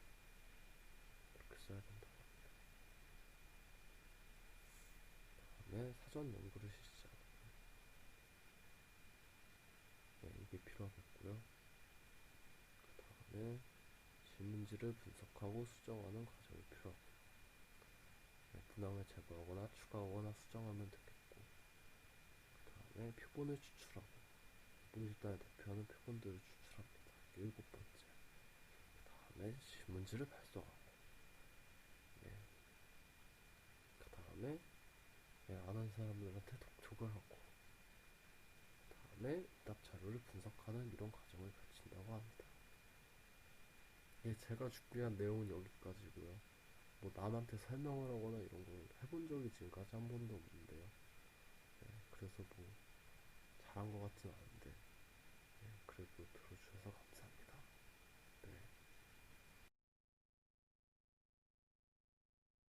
Speaker 1: 그렇게 써야 된다고 합니다. 다음에 사전 연구를 실시하는, 네, 이게 필요하겠고요. 그 다음에 질문지를 분석하고 수정하는 과정이 필요하고요. 네, 분항을 제거하거나 추가하거나 수정하면 되겠고, 그 다음에 표본을 추출하고 모집단을 대표하는 표본들을 추출합니다. 일곱 번째. 그 다음에 질문지를 발송하고, 네, 그 다음에 네, 아는 사람들한테 독촉을 하고, 그 다음에 응답 자료를 분석하는 이런 과정을 거친다고 합니다. 예, 제가 준비한 내용은 여기까지고요. 뭐 남한테 설명을 하거나 이런 걸 해본 적이 지금까지 한 번도 없는데요. 네, 그래서 뭐 잘한 것 같진 않아요.